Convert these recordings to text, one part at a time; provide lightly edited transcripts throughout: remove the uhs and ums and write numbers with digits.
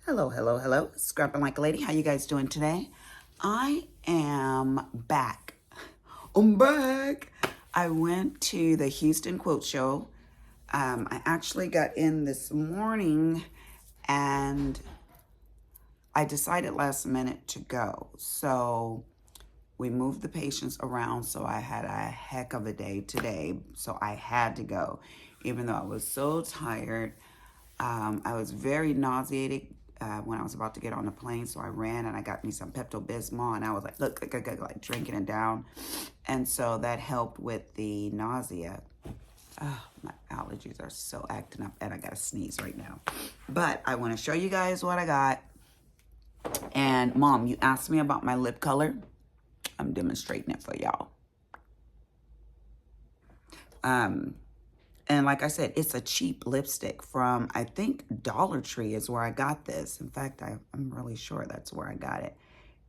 Hello, hello, hello. Scrapping like a lady. How you guys doing today? I am back. I'm back. I went to the Houston Quilt Show. I actually got in this morning and I decided last minute to go. So we moved the patients around. So I had a heck of a day today. So I had to go, even though I was so tired. I was very nauseated when I was about to get on the plane, so I ran and I got me some Pepto-Bismol, and I was like, look, like drinking it down, and so that helped with the nausea. Oh, my allergies are so acting up, and I got to sneeze right now. But I want to show you guys what I got. And Mom, you asked me about my lip color. I'm demonstrating it for y'all. And like I said, it's a cheap lipstick from, I think, Dollar Tree is where I got this. In fact, I'm really sure that's where I got it.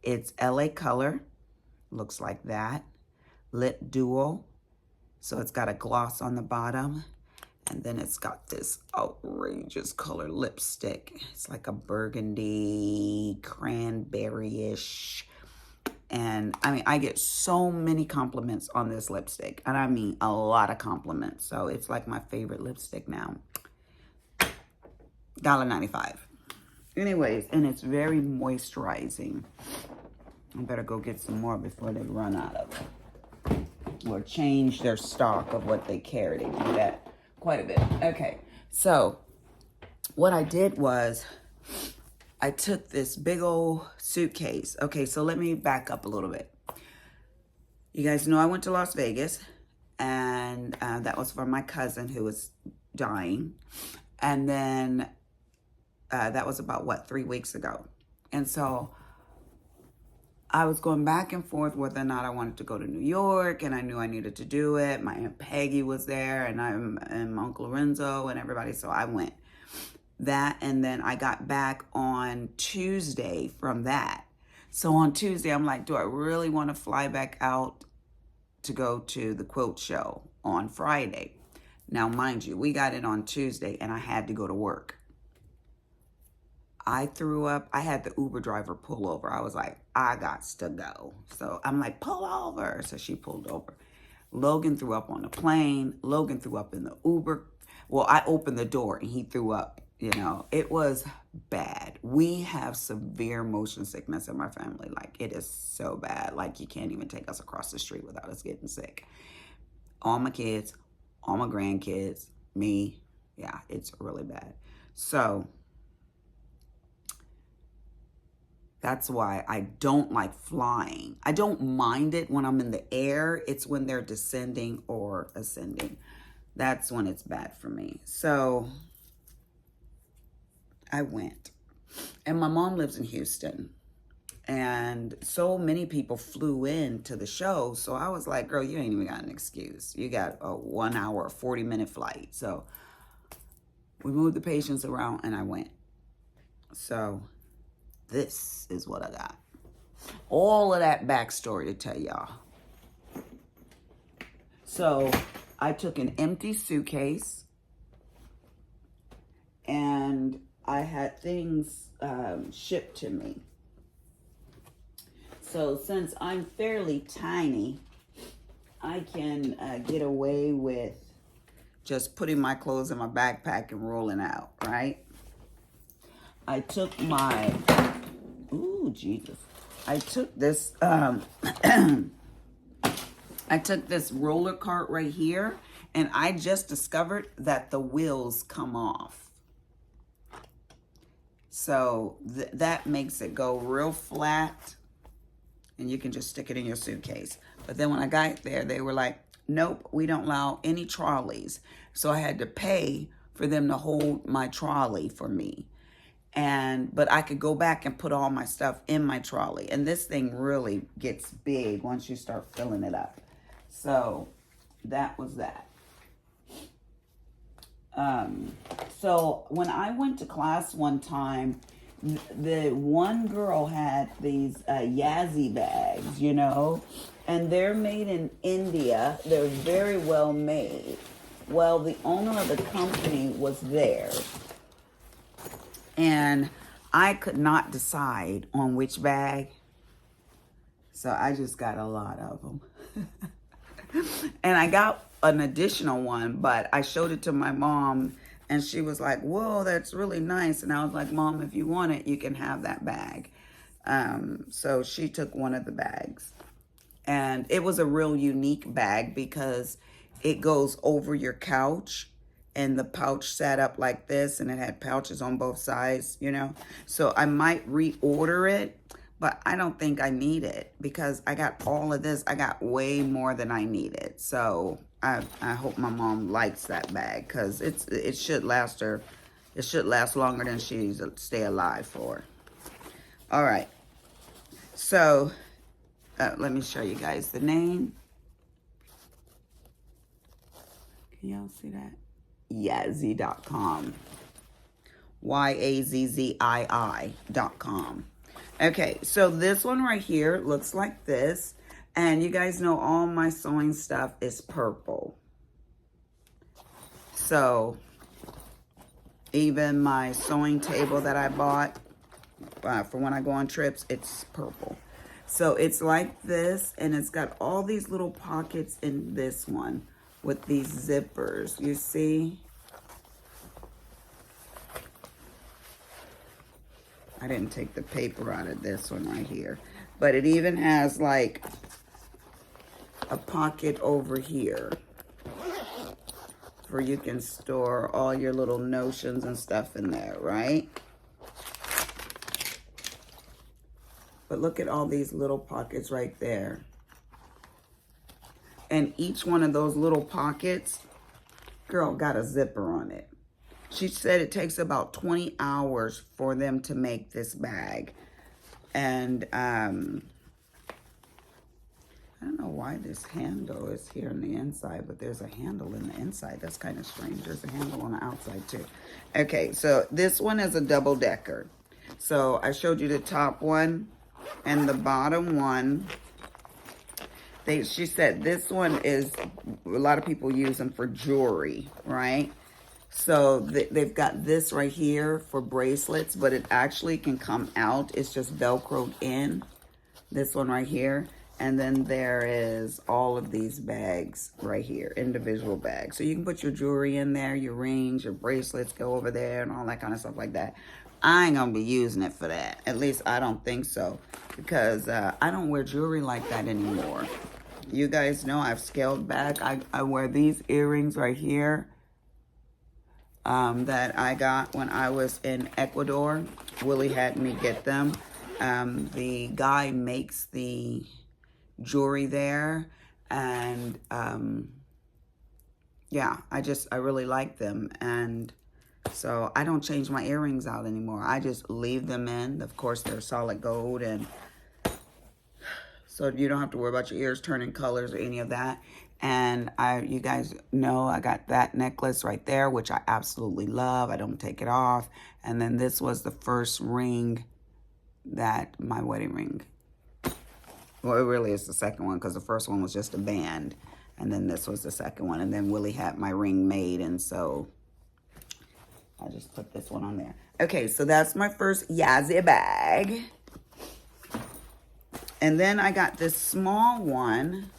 It's LA Color. Looks like that. Lip Duo. So it's got a gloss on the bottom. And then it's got this outrageous color lipstick. It's like a burgundy, cranberry-ish. And I mean, I get so many compliments on this lipstick. And I mean, a lot of compliments. So it's like my favorite lipstick now. $1.95. Anyways, and it's very moisturizing. I better go get some more before they run out of it. Or change their stock of what they carry. They do that quite a bit. Okay, so what I did was I took this big old suitcase. Okay, so let me back up a little bit. You guys know I went to Las Vegas, and that was for my cousin who was dying. And then that was about, 3 weeks ago. And so I was going back and forth whether or not I wanted to go to New York, and I knew I needed to do it. My Aunt Peggy was there, and my Uncle Lorenzo and everybody, so I went. That, and then I got back on Tuesday from that. So on Tuesday, I'm like, do I really want to fly back out to go to the quilt show on Friday? Now, mind you, we got it on Tuesday, and I had to go to work. I threw up. I had the Uber driver pull over. I was like, I got to go. So I'm like, pull over. So she pulled over. Logan threw up on the plane. Logan threw up in the Uber. Well, I opened the door, and he threw up. You know, it was bad. We have severe motion sickness in my family. Like, it is so bad. Like, you can't even take us across the street without us getting sick. All my kids, all my grandkids, me. Yeah, it's really bad. So that's why I don't like flying. I don't mind it when I'm in the air. It's when they're descending or ascending. That's when it's bad for me. So I went. And my mom lives in Houston. And so many people flew in to the show. So I was like, girl, you ain't even got an excuse. You got a 1 hour, 40-minute flight. So we moved the patients around and I went. So this is what I got. All of that backstory to tell y'all. So I took an empty suitcase and I had things shipped to me. So since I'm fairly tiny, I can get away with just putting my clothes in my backpack and rolling out, right? I took my, ooh, Jesus. I took this, I took this roller cart right here, and I just discovered that the wheels come off. So that makes it go real flat, and you can just stick it in your suitcase. But then when I got there, they were like, nope, we don't allow any trolleys. So I had to pay for them to hold my trolley for me. But I could go back and put all my stuff in my trolley. And this thing really gets big once you start filling it up. So that was that. So when I went to class one time, the one girl had these Yazzie bags, you know, and they're made in India. They're very well made. Well, the owner of the company was there, and I could not decide on which bag. So I just got a lot of them. And I got an additional one, but I showed it to my mom and she was like, whoa, that's really nice. And I was like, Mom, if you want it, you can have that bag. So she took one of the bags. And it was a real unique bag because it goes over your couch and the pouch sat up like this and it had pouches on both sides, you know. So I might reorder it, but I don't think I need it because I got all of this. I got way more than I needed. So I hope my mom likes that bag because it should last her. It should last longer than she's stay alive for. All right. So let me show you guys the name. Can y'all see that? Yazzie.com. YAZZII.com. Okay, so this one right here looks like this. And you guys know all my sewing stuff is purple. So even my sewing table that I bought for when I go on trips, it's purple. So it's like this, and it's got all these little pockets in this one with these zippers. You see? I didn't take the paper out of this one right here. But it even has like a pocket over here where you can store all your little notions and stuff in there, right? But look at all these little pockets right there. And each one of those little pockets, girl, got a zipper on it. She said it takes about 20 hours for them to make this bag. And I don't know why this handle is here on the inside, but there's a handle in the inside. That's kind of strange. There's a handle on the outside too. Okay, so this one is a double decker. So I showed you the top one and the bottom one. She said this one is, a lot of people use them for jewelry, right? So they've got this right here for bracelets, but it actually can come out. It's just Velcroed in, this one right here. And then there is all of these bags right here, individual bags. So you can put your jewelry in there, your rings, your bracelets go over there and all that kind of stuff like that. I ain't gonna be using it for that. At least I don't think so, because I don't wear jewelry like that anymore. You guys know I've scaled back. I wear these earrings right here that I got when I was in Ecuador. Willie had me get them. The guy makes the jewelry there, and yeah, I really like them. And so I don't change my earrings out anymore. I just leave them in. Of course, they're solid gold, and so you don't have to worry about your ears turning colors or any of that. And you guys know I got that necklace right there, which I absolutely love. I don't take it off. And then this was the first ring, my wedding ring. Well, it really is the second one, because the first one was just a band. And then this was the second one. And then Willie had my ring made, and so I just put this one on there. Okay, so that's my first Yazzie bag. And then I got this small one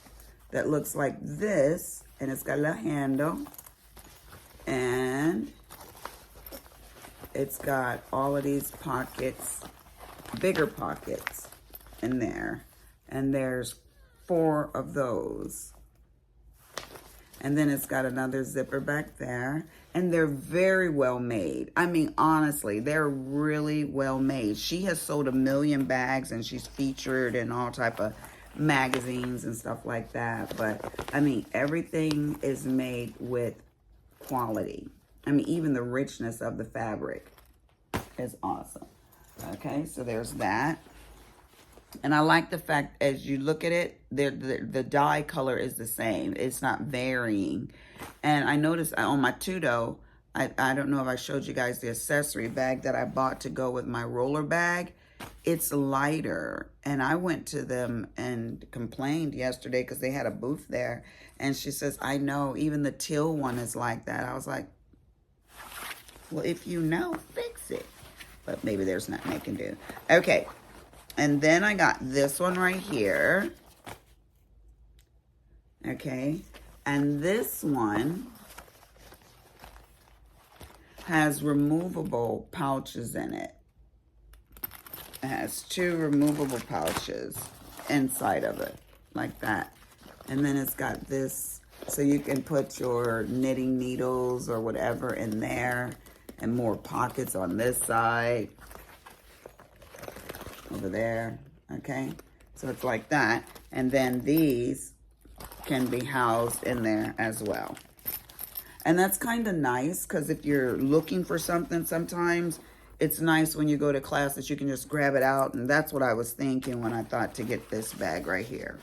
that looks like this, and it's got a little handle, and it's got all of these pockets, bigger pockets in there, and there's 4 of those. And then it's got another zipper back there, and they're very well made. I mean, honestly, they're really well made. She has sold 1 million bags, and she's featured in all type of magazines and stuff like that. But I mean, everything is made with quality. I mean, even the richness of the fabric is awesome. Okay, so there's that. And I like the fact, as you look at it, the dye color is the same. It's not varying. And I noticed on my Tudo, I don't know if I showed you guys the accessory bag that I bought to go with my roller bag. It's lighter. And I went to them and complained yesterday because they had a booth there. And she says, I know, even the teal one is like that. I was like, well, if you know, fix it. but maybe there's nothing I can do. Okay, and then I got this one right here. Okay, and this one has removable pouches in it. It has 2 removable pouches inside of it, like that. And then it's got this, so you can put your knitting needles or whatever in there, and more pockets on this side, over there, okay? So it's like that. And then these can be housed in there as well. And that's kind of nice, because if you're looking for something sometimes, it's nice when you go to class that you can just grab it out. And that's what I was thinking when I thought to get this bag right here.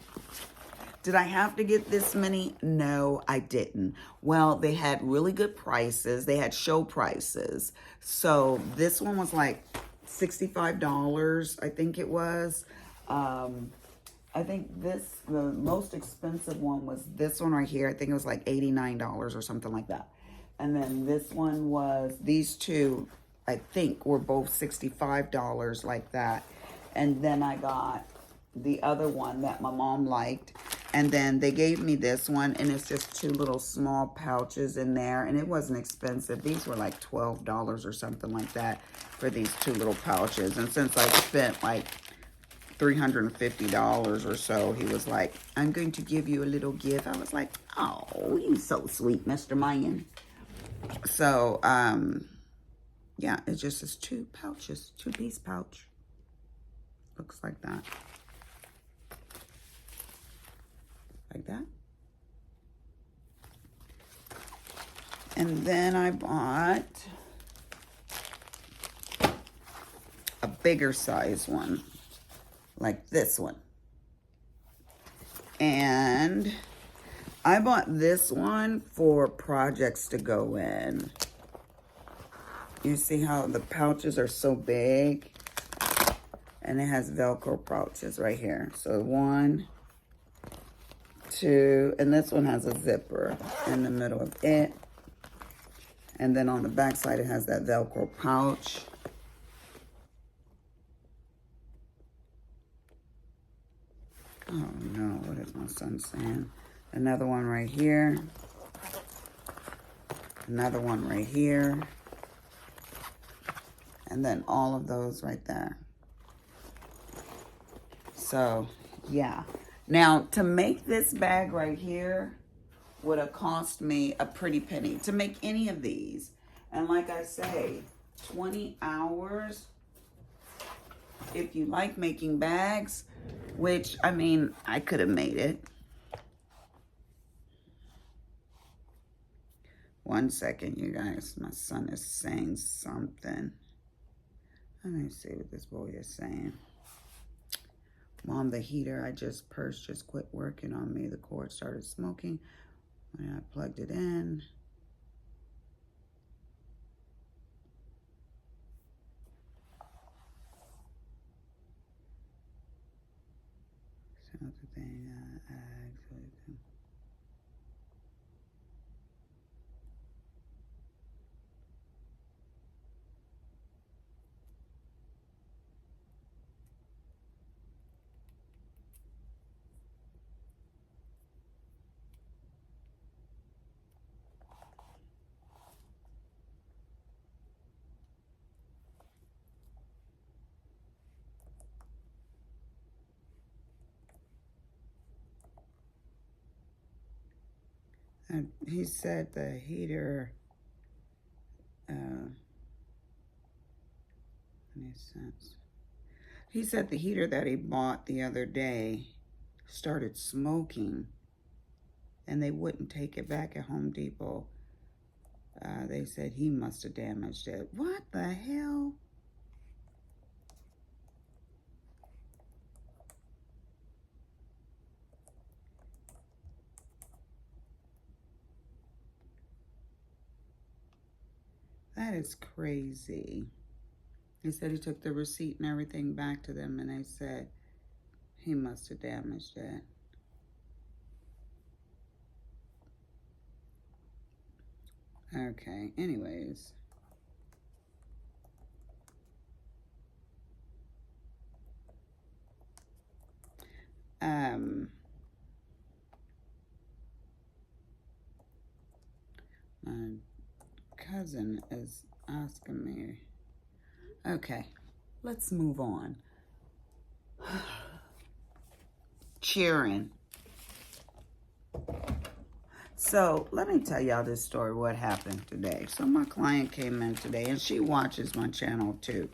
Did I have to get this many? No, I didn't. Well, they had really good prices. They had show prices. So this one was like $65, I think it was. I think the most expensive one was this one right here. I think it was like $89 or something like that. And then this one was, these two, I think, were both $65 like that. And then I got the other one that my mom liked. And then they gave me this one, and it's just 2 little small pouches in there. And it wasn't expensive. These were like $12 or something like that for these 2 little pouches. And since I spent like $350 or so, he was like, I'm going to give you a little gift. I was like, oh, you so sweet, Mr. Man. So, yeah, it just is 2 pouches, 2-piece pouch. Looks like that. Like that. And then I bought a bigger size one, like this one. And I bought this one for projects to go in. You see how the pouches are so big? And it has Velcro pouches right here. So 1, 2, and this one has a zipper in the middle of it. And then on the back side, it has that Velcro pouch. Oh no, what is my son saying? Another one right here. Another one right here. And then all of those right there. So, yeah. Now, to make this bag right here would have cost me a pretty penny to make any of these. And like I say, 20 hours, if you like making bags, which, I mean, I could have made it. 1 second, you guys. My son is saying something. Let me see what this boy is saying. Mom, the heater I just purchased just quit working on me. The cord started smoking when I plugged it in. So the thing, and he said the heater, makes sense. He said the heater that he bought the other day started smoking, and they wouldn't take it back at Home Depot. They said he must have damaged it. What the hell? That is crazy. He said he took the receipt and everything back to them, and they said he must have damaged it. Okay, anyways. my cousin is asking me. Okay, let's move on. Cheering. So let me tell y'all this story, what happened today. So my client came in today, and she watches my channel too.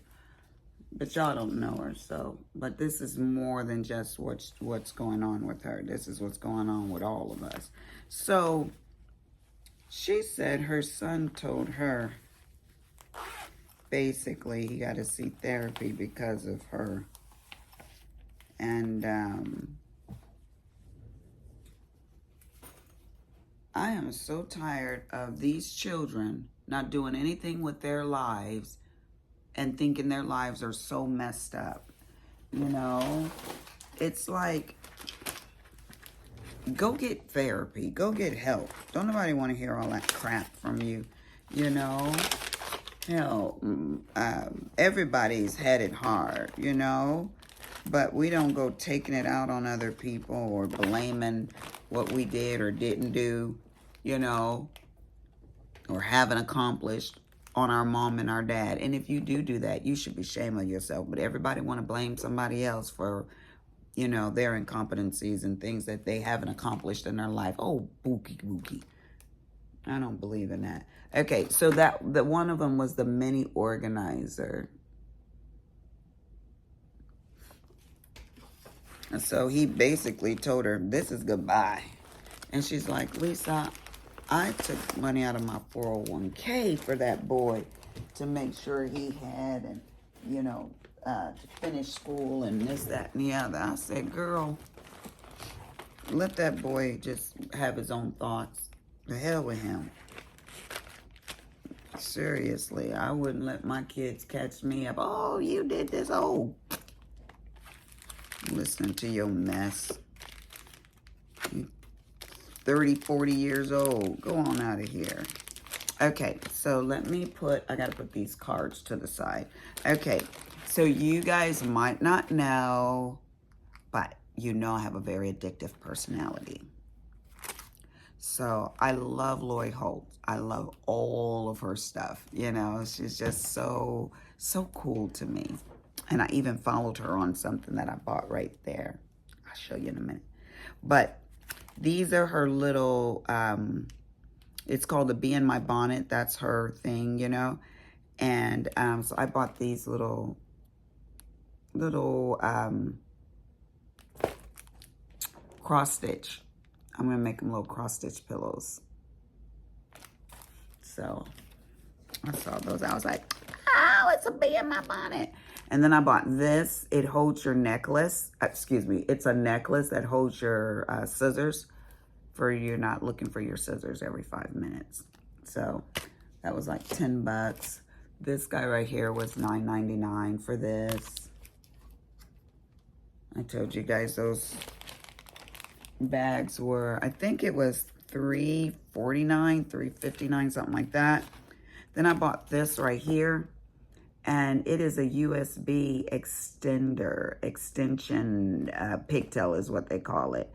But y'all don't know her, so. But this is more than just what's going on with her. This is what's going on with all of us. So she said her son told her, basically, he got to see therapy because of her. And I am so tired of these children not doing anything with their lives and thinking their lives are so messed up. You know, it's like, go get therapy. Go get help. Don't nobody want to hear all that crap from you. You know, hell, everybody's had it hard, you know. But we don't go taking it out on other people or blaming what we did or didn't do, you know, or haven't accomplished on our mom and our dad. And if you do that, you should be ashamed of yourself. But everybody want to blame somebody else for, you know, their incompetencies and things that they haven't accomplished in their life. Oh, bookie. I don't believe in that. Okay, so that one of them was the mini organizer. And so he basically told her, this is goodbye. And she's like, Lisa, I took money out of my 401k for that boy to make sure he had, and, you know, to finish school and this, that, and the other. I said, girl, let that boy just have his own thoughts. The hell with him. Seriously, I wouldn't let my kids catch me up. Oh, you did this. Oh, listening to your mess. 30, 40 years old. Go on out of here. Okay, so let me I got to put these cards to the side. Okay, so you guys might not know, but you know I have a very addictive personality. So I love Lori Holt. I love all of her stuff. You know, she's just so cool to me. And I even followed her on something that I bought right there. I'll show you in a minute. But these are her little, it's called the Bee in My Bonnet. That's her thing, you know. And so I bought these little cross stitch. I'm going to make them little cross stitch pillows. So I saw those. I was like, oh, it's a bee in my bonnet. And then I bought this. It holds your necklace. Excuse me. It's a necklace that holds your scissors for you're not looking for your scissors every 5 minutes. So that was like 10 bucks. This guy right here was $9.99 for this. I told you guys those bags were, I think it was $3.49, $3.59, something like that. Then I bought this right here. And it is a USB extension pigtail is what they call it.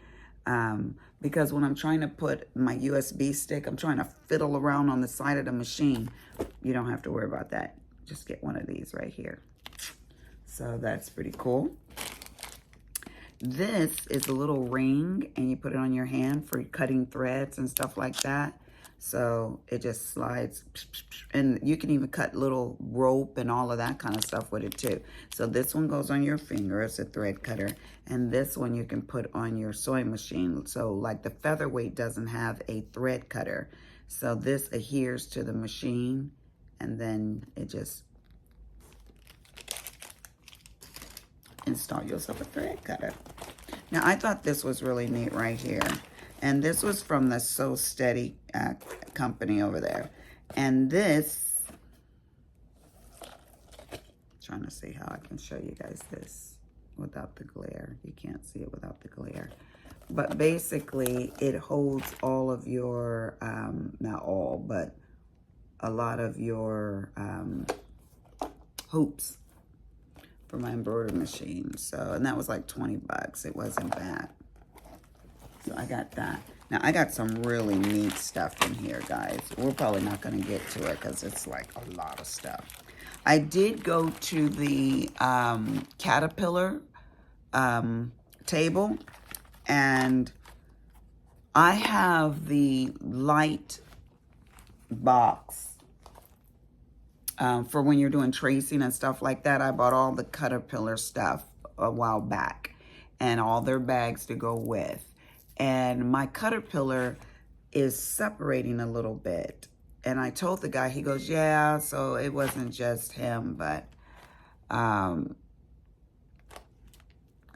Because when I'm trying to put my USB stick, I'm trying to fiddle around on the side of the machine. You don't have to worry about that. Just get one of these right here. So that's pretty cool. This is a little ring, and you put it on your hand for cutting threads and stuff like that. So it just slides, and you can even cut little rope and all of that kind of stuff with it too. So this one goes on your finger, it's a thread cutter, and this one you can put on your sewing machine. So like the featherweight doesn't have a thread cutter, so this adheres to the machine, and then it just install yourself a thread cutter. Now I thought this was really neat right here. And this was from the So Steady company over there. And this, trying to see how I can show you guys this without the glare. You can't see it without the glare. But basically, it holds all of your, not all, but a lot of your hoops for my embroidery machine. So, and that was like 20 bucks. It wasn't bad. So I got that. Now, I got some really neat stuff in here, guys. We're probably not going to get to it because it's like a lot of stuff. I did go to the Caterpillar table, and I have the light box for when you're doing tracing and stuff like that. I bought all the Caterpillar stuff a while back and all their bags to go with. And my Caterpillar is separating a little bit. And I told the guy, he goes, yeah, so it wasn't just him, but I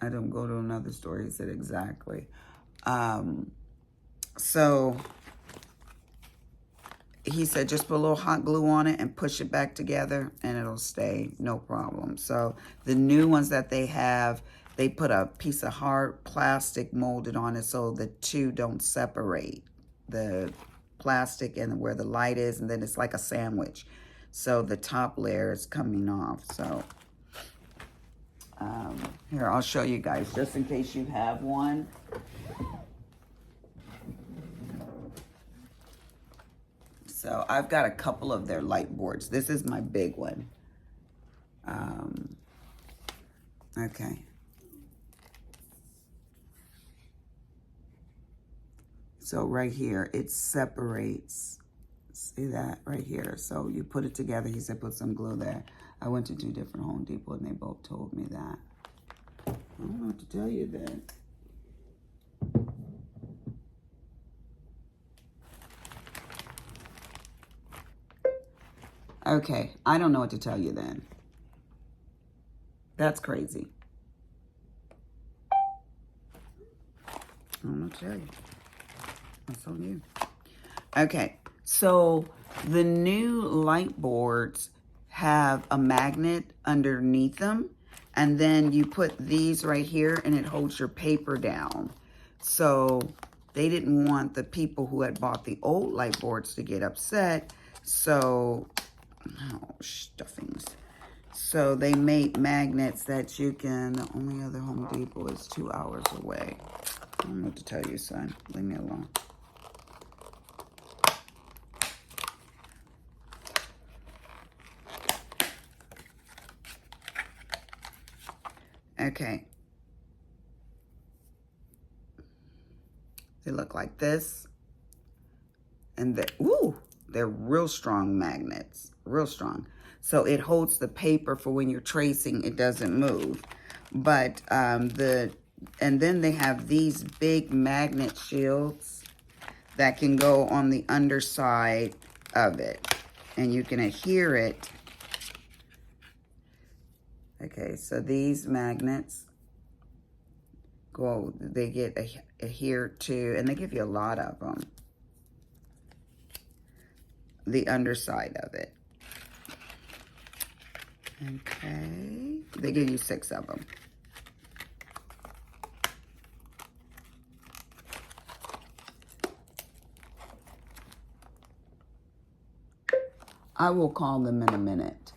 don't go to another store. He said exactly. So he said, just put a little hot glue on it and push it back together and it'll stay, no problem. So the new ones that they have, they put a piece of hard plastic molded on it so the two don't separate. The plastic and where the light is, and then it's like a sandwich. So the top layer is coming off. So here, I'll show you guys, just in case you have one. So I've got a couple of their light boards. This is my big one. Okay. So right here, it separates. See that right here? So you put it together. He said put some glue there. I went to 2 different Home Depot and they both told me that. I don't know what to tell you then. Okay, I don't know what to tell you then. That's crazy. I don't know what to tell you. That's on you. Okay, so the new light boards have a magnet underneath them, and then you put these right here and it holds your paper down. So they didn't want the people who had bought the old light boards to get upset. So, oh, stuffings. So they made magnets that you can, the only other Home Depot is 2 hours away. I don't know what to tell you, son. Leave me alone. Okay. They look like this. And they're real strong magnets. Real strong. So it holds the paper for when you're tracing, it doesn't move. But and then they have these big magnet shields that can go on the underside of it. And you can adhere it. Okay, so these magnets go, they get adhered to, and they give you a lot of them. The underside of it. Okay, they give you 6 of them. I will call them in a minute.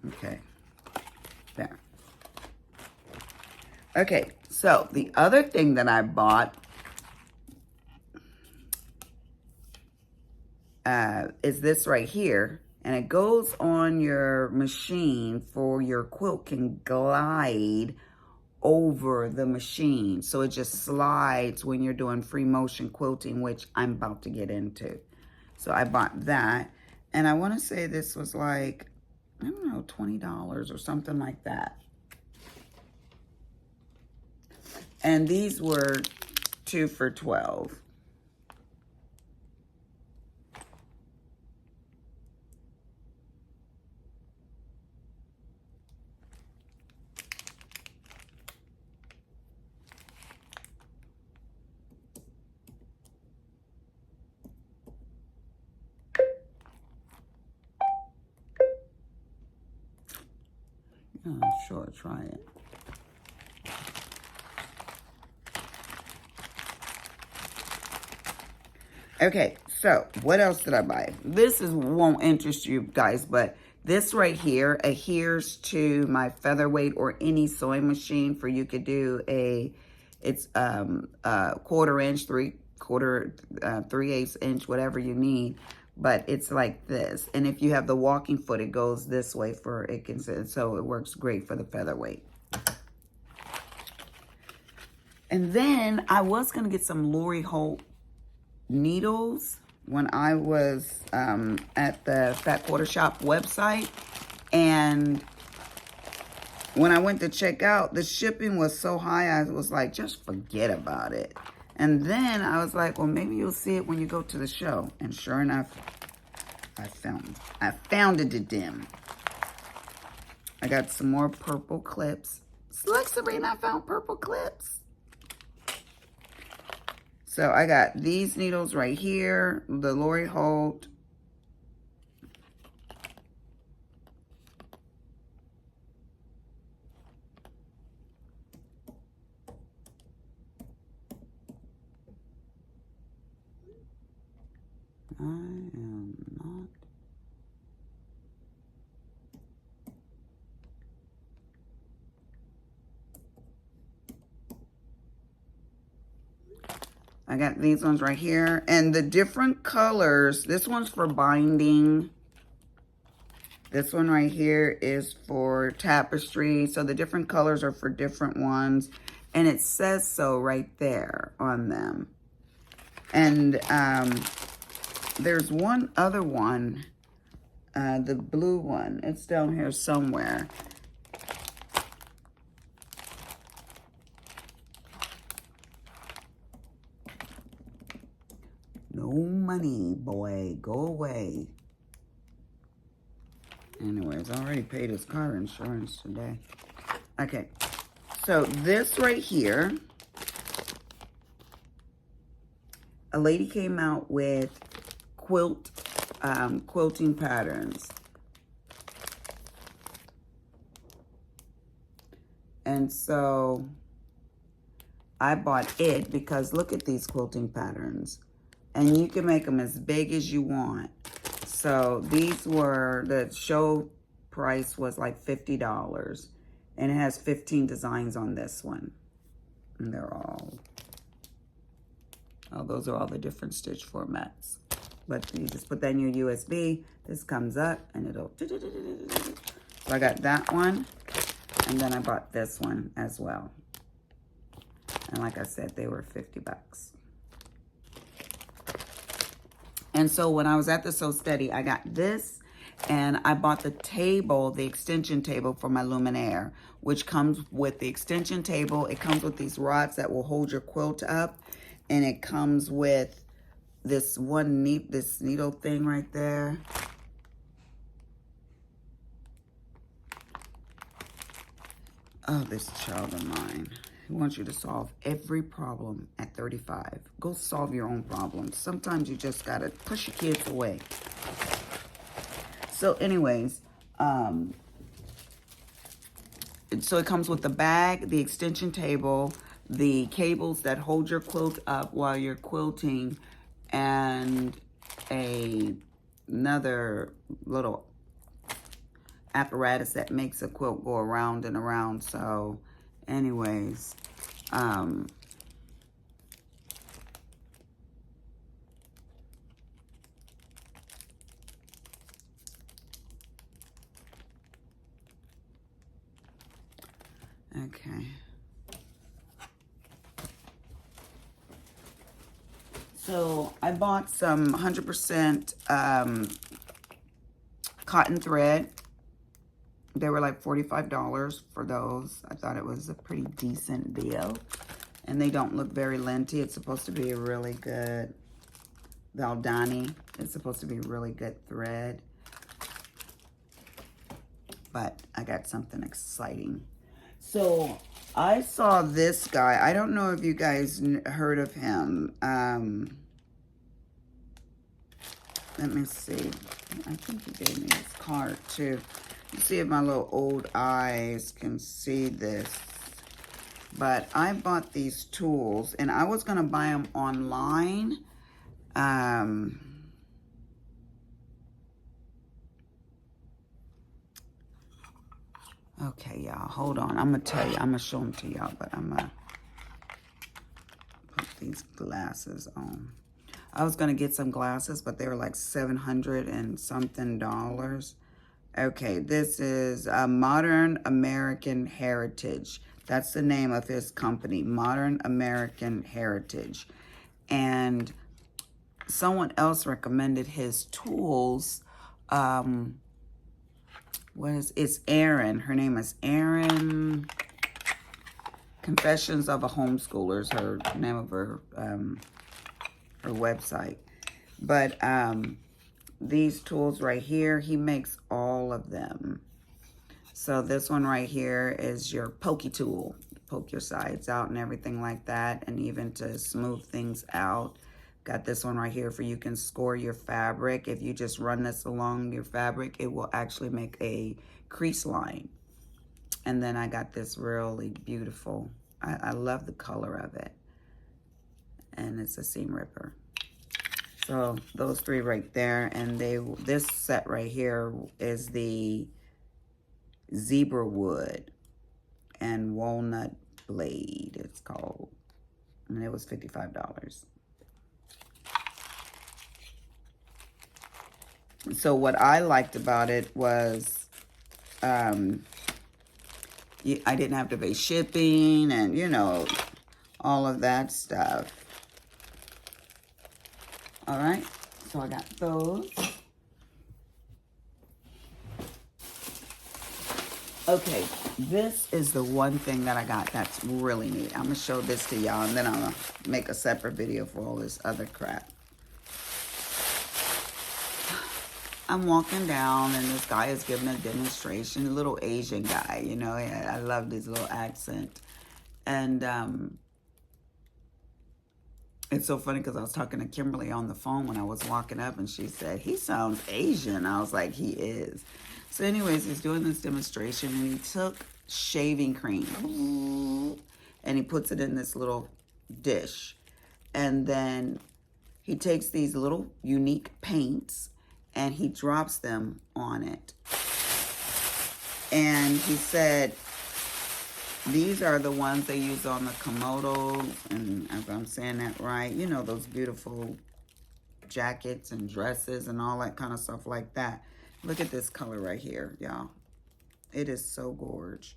Okay, there. Okay, so the other thing that I bought is this right here. And it goes on your machine for your quilt can glide over the machine. So it just slides when you're doing free motion quilting, which I'm about to get into. So I bought that. And I want to say this was like, I don't know, $20 or something like that. And these were 2 for $12. Oh, sure, try it. Okay, so what else did I buy? This won't interest you guys, but this right here adheres to my featherweight or any sewing machine for you could do a It's 1/4 inch, 3/8 inch, whatever you need. But it's like this. And if you have the walking foot, it goes this way for it can, so it works great for the featherweight. And then I was going to get some Lori Holt needles when I was at the Fat Quarter Shop website. And when I went to check out, the shipping was so high, I was like, just forget about it. And then I was like, well, maybe you'll see it when you go to the show. And sure enough, I found it, dim. I got some more purple clips. Look, Sabrina, I found purple clips. So I got these needles right here, the Lori Holt. I am not. I got these ones right here. And the different colors, this one's for binding. This one right here is for tapestry. So the different colors are for different ones. And it says so right there on them. And there's one other one, the blue one. It's down here somewhere. No money, boy. Go away. Anyways, I already paid his car insurance today. Okay. So this right here, a lady came out with quilting patterns. And so I bought it because look at these quilting patterns. And you can make them as big as you want. So these were, the show price was like $50. And it has 15 designs on this one. And they're all, oh, those are all the different stitch formats. But you just put that in your USB. This comes up and it'll, so I got that one. And then I bought this one as well. And like I said, they were 50 bucks. And so when I was at the Sew Steady, I got this and I bought the table, the extension table for my Luminaire, which comes with the extension table. It comes with these rods that will hold your quilt up. And it comes with this this needle thing right there. Oh, this child of mine. He wants you to solve every problem at 35. Go solve your own problems. Sometimes you just gotta push your kids away. So anyways, so it comes with the bag, the extension table, the cables that hold your quilt up while you're quilting, and another little apparatus that makes a quilt go around and around. So anyways, okay. So I bought some 100% cotton thread. They were like $45 for those. I thought it was a pretty decent deal. And they don't look very linty. It's supposed to be a really good Valdani. It's supposed to be really good thread. But I got something exciting. So I saw this guy. I don't know if you guys heard of him. Let me see. I think he gave me his card too. You see if my little old eyes can see this. But I bought these tools and I was going to buy them online. Okay, y'all, hold on. I'm going to tell you. I'm going to show them to y'all, but I'm going to... these glasses on. I was going to get some glasses, but they were like $700 and something. Okay, this is Modern American Heritage. That's the name of his company, Modern American Heritage. And someone else recommended his tools. It's Erin. Her name is Erin. Confessions of a Homeschooler is her name of her website. But these tools right here, he makes all of them. So this one right here is your pokey tool. Poke your sides out and everything like that, and even to smooth things out. Got this one right here for you can score your fabric. If you just run this along your fabric, it will actually make a crease line. And then I got this really beautiful, I love the color of it. And it's a seam ripper. So those three right there. And this set right here is the zebra wood and walnut blade, it's called. And it was $55. So what I liked about it was I didn't have to pay shipping and, you know, all of that stuff. All right, so I got those. Okay, this is the one thing that I got that's really neat. I'm going to show this to y'all, and then I'm going to make a separate video for all this other crap. I'm walking down, and this guy is giving a demonstration, a little Asian guy, you know. I loved his little accent. And it's so funny because I was talking to Kimberly on the phone when I was walking up, and she said, he sounds Asian. I was like, he is. So anyways, he's doing this demonstration, and he took shaving cream, and he puts it in this little dish. And then he takes these little unique paints, and he drops them on it. And he said, these are the ones they use on the Komodos, and if I'm saying that right, you know, those beautiful jackets and dresses and all that kind of stuff like that. Look at this color right here, y'all. It is so gorgeous.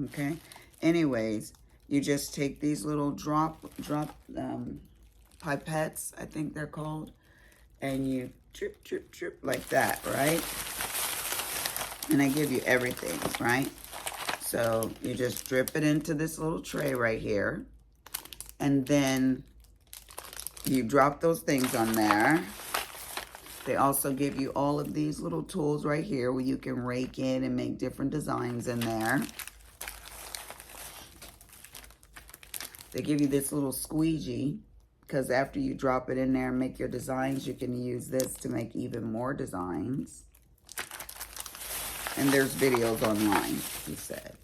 Okay. Anyways, you just take these little drop pipettes, I think they're called, and you drip, drip, drip like that, right? And I give you everything, right? So you just drip it into this little tray right here. And then you drop those things on there. They also give you all of these little tools right here where you can rake in and make different designs in there. They give you this little squeegee, because after you drop it in there and make your designs, you can use this to make even more designs. And there's videos online, he said.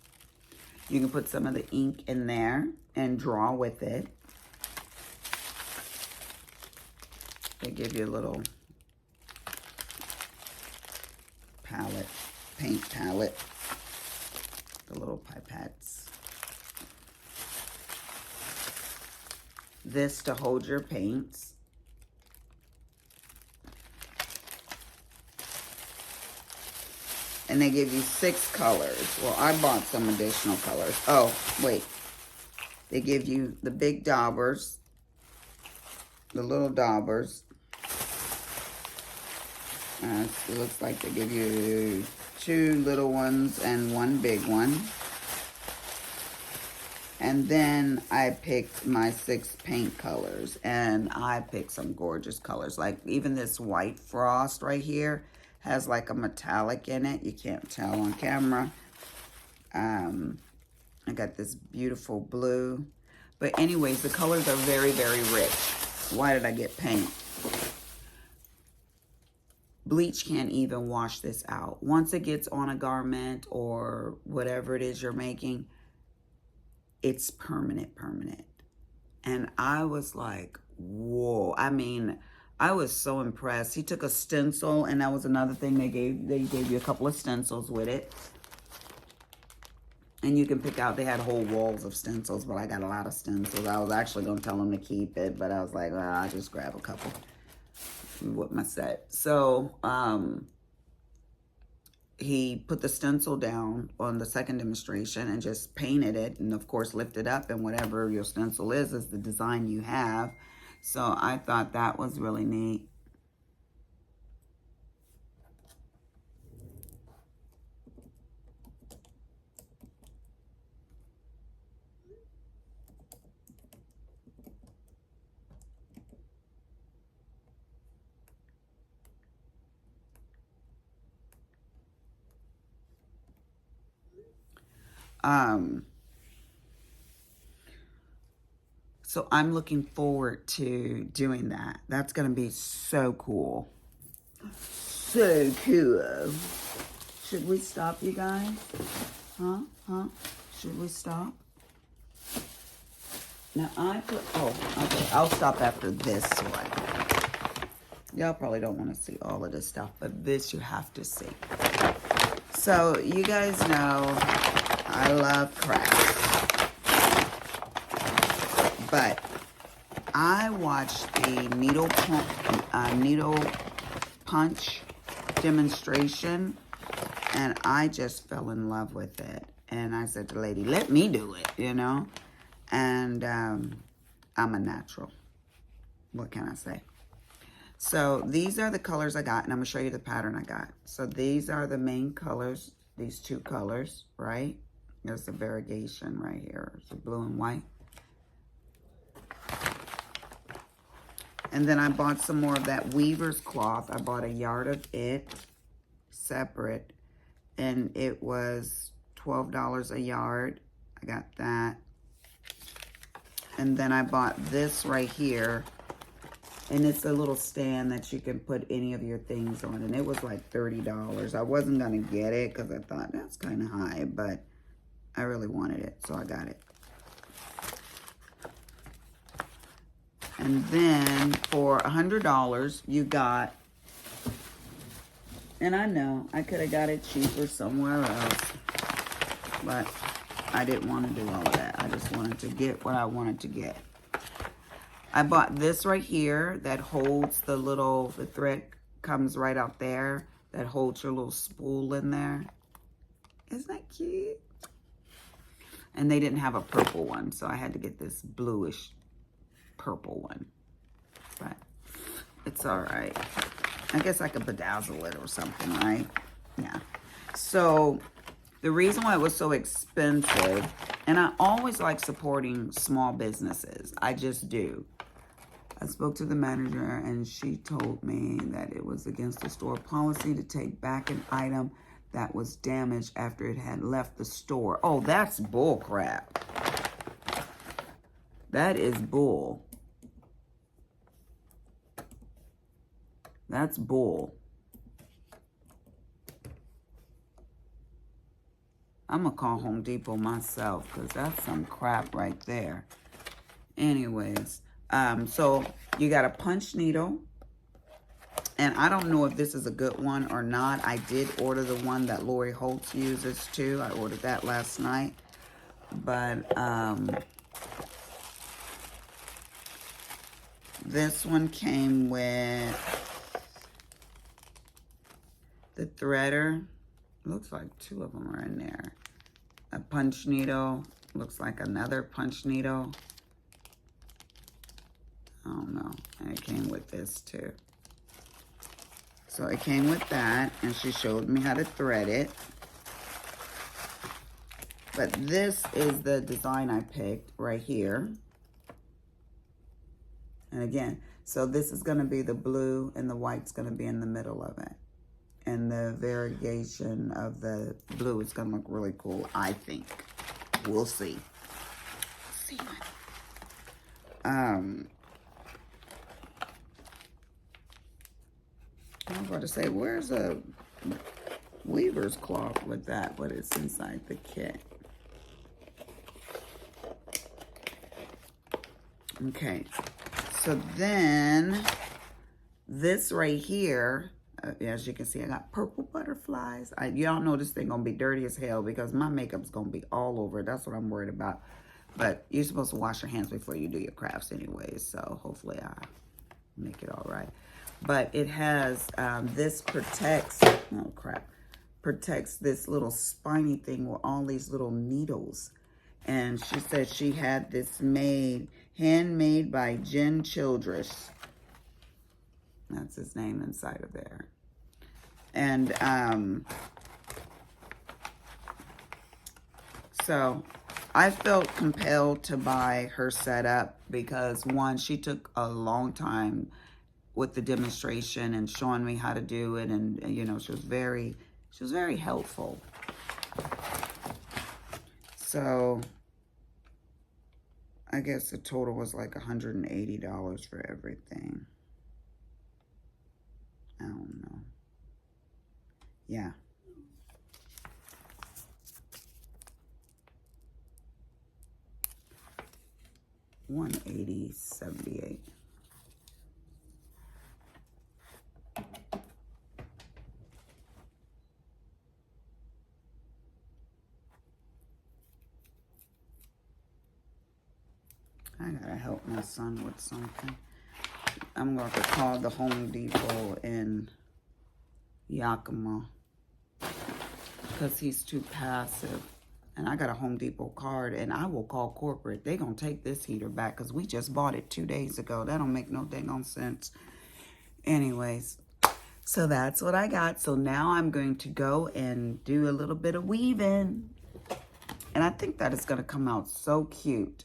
You can put some of the ink in there and draw with it. They give you a little palette, paint palette, the little pipettes. This to hold your paints. And they give you 6 colors. Well, I bought some additional colors. Oh, wait. They give you the big daubers, the little daubers. It looks like they give you 2 little ones and 1 big one. And then I picked my 6 paint colors. And I picked some gorgeous colors. Like even this white frost right here has like a metallic in it. You can't tell on camera. I got this beautiful blue. But anyways, the colors are very, very rich. Why did I get paint? Bleach can't even wash this out. Once it gets on a garment or whatever it is you're making, it's permanent. And I was like, whoa. I mean, I was so impressed. He took a stencil, and that was another thing they gave. They gave you a couple of stencils with it. And you can pick out, they had whole walls of stencils, but I got a lot of stencils. I was actually going to tell them to keep it, but I was like, well, I'll just grab a couple with my set. So, he put the stencil down on the second demonstration and just painted it, and of course lifted up, and whatever your stencil is the design you have. So I thought that was really neat. So I'm looking forward to doing that. That's going to be so cool. So cool. Should we stop, you guys? Huh? Should we stop? Now I put, oh, okay, I'll stop after this one. Y'all probably don't want to see all of this stuff, but this you have to see. So you guys know I love crafts. But I watched the needle punch demonstration, and I just fell in love with it. And I said to the lady, let me do it, you know. And I'm a natural. What can I say? So these are the colors I got, and I'm going to show you the pattern I got. So these are the main colors, these two colors, right? There's the variegation right here. It's the blue and white. And then I bought some more of that weaver's cloth. I bought a yard of it separate, and it was $12 a yard. I got that. And then I bought this right here, and it's a little stand that you can put any of your things on, and it was like $30. I wasn't going to get it because I thought that's kind of high, but I really wanted it, so I got it. And then for $100, you got, and I know I could have got it cheaper somewhere else, but I didn't want to do all of that. I just wanted to get what I wanted to get. I bought this right here that holds the little, the thread comes right out there, that holds your little spool in there. Isn't that cute? And they didn't have a purple one, so I had to get this bluish purple one, but it's all right. I guess I could bedazzle it or something, right? Yeah. So the reason why it was so expensive, and I always like supporting small businesses, I just do. I spoke to the manager, and she told me that it was against the store policy to take back an item that was damaged after it had left the store. Oh, that's bull crap. That is bull. That's bull. I'm going to call Home Depot myself because that's some crap right there. Anyways, so you got a punch needle. And I don't know if this is a good one or not. I did order the one that Lori Holtz uses too. I ordered that last night. But this one came with the threader. Looks like two of them are in there. A punch needle. Looks like another punch needle. I don't know. And it came with this too. So it came with that, and she showed me how to thread it. But this is the design I picked right here. And again, so this is going to be the blue, and the white's going to be in the middle of it. And the variegation of the blue is going to look really cool, I think. We'll see. See. I was about to say, where's a weaver's cloth with that? But it's inside the kit. Okay. So then, this right here, as you can see, I got purple butterflies. Y'all know this thing gonna be dirty as hell because my makeup's gonna be all over it. That's what I'm worried about. But you're supposed to wash your hands before you do your crafts anyways. So hopefully I make it all right. But it has, this protects, oh crap, protects this little spiny thing with all these little needles. And she said she had this made, handmade by Jen Childress. That's his name inside of there. And so I felt compelled to buy her setup because one, she took a long time with the demonstration and showing me how to do it, and you know, she was very helpful. So I guess the total was like $180 for everything. I don't know. Yeah. $180.78. I gotta help my son with something. I'm going to call the Home Depot in Yakima because he's too passive. And I got a Home Depot card, and I will call corporate. They're going to take this heater back because we just bought it 2 days ago. That don't make no dang on sense. Anyways, so that's what I got. So now I'm going to go and do a little bit of weaving. And I think that is going to come out so cute.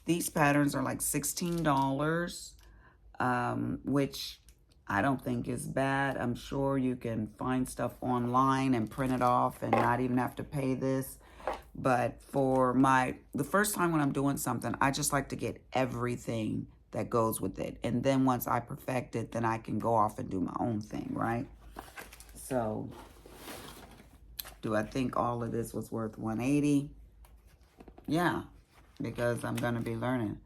These patterns are like $16, which I don't think is bad. I'm sure you can find stuff online and print it off and not even have to pay this. But for the first time when I'm doing something, I just like to get everything that goes with it. And then once I perfect it, then I can go off and do my own thing, right? So, do I think all of this was worth $180? Yeah, because I'm going to be learning.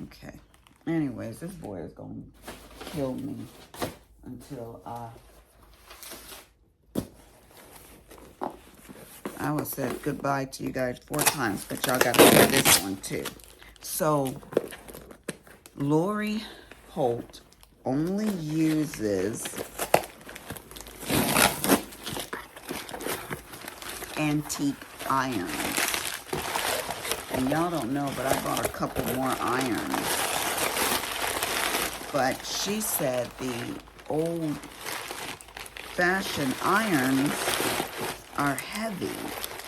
Okay. Anyways, this boy is going to kill me until I will say goodbye to you guys 4 times, but y'all got to hear this one too. So, Lori Holt only uses antique irons. And y'all don't know, but I bought a couple more irons. But she said the old-fashioned irons are heavy.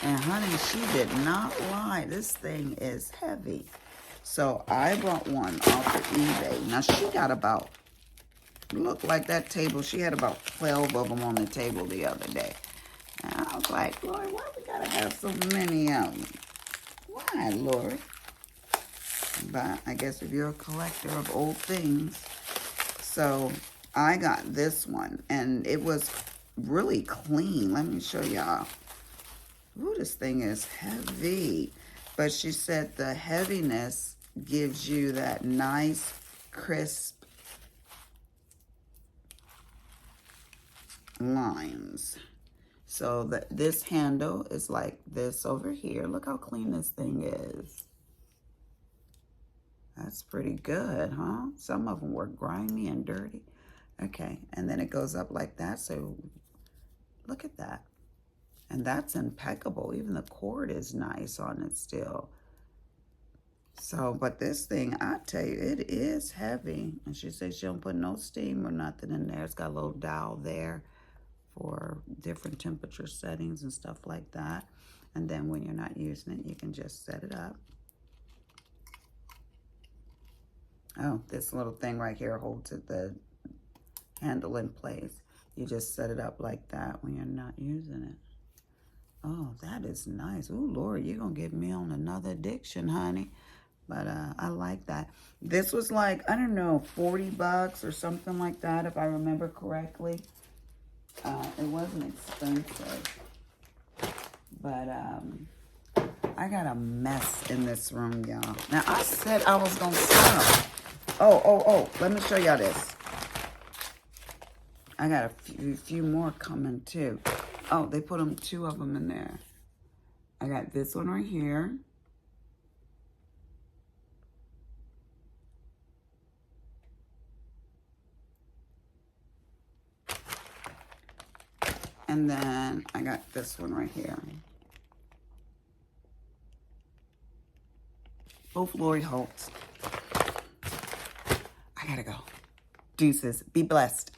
And honey, she did not lie. This thing is heavy. So I bought one off of eBay. Now she got about, looked like that table, she had about 12 of them on the table the other day. And I was like, Lori, why we gotta have so many of them? Why, Lori? But I guess if you're a collector of old things. So I got this one, and it was really clean. Let me show y'all. Ooh, this thing is heavy. But she said the heaviness gives you that nice, crisp lines. So this handle is like this over here. Look how clean this thing is. That's pretty good, huh? Some of them were grimy and dirty. Okay, and then it goes up like that. So look at that. And that's impeccable. Even the cord is nice on it still. So, but this thing, I tell you, it is heavy. And she says she don't put no steam or nothing in there. It's got a little dial there for different temperature settings and stuff like that. And then when you're not using it, you can just set it up. Oh, this little thing right here holds the handle in place. You just set it up like that when you're not using it. Oh, that is nice. Ooh, Lord, you're going to get me on another addiction, honey. But I like that. This was like, I don't know, 40 bucks or something like that, if I remember correctly. It wasn't expensive. But I got a mess in this room, y'all. Now, I said I was going to stop. Oh. Let me show y'all this. I got a few more coming, too. Oh, they put them, 2 of them in there. I got this one right here. And then I got this one right here. Both Lori Holtz. I gotta go. Deuces. Be blessed.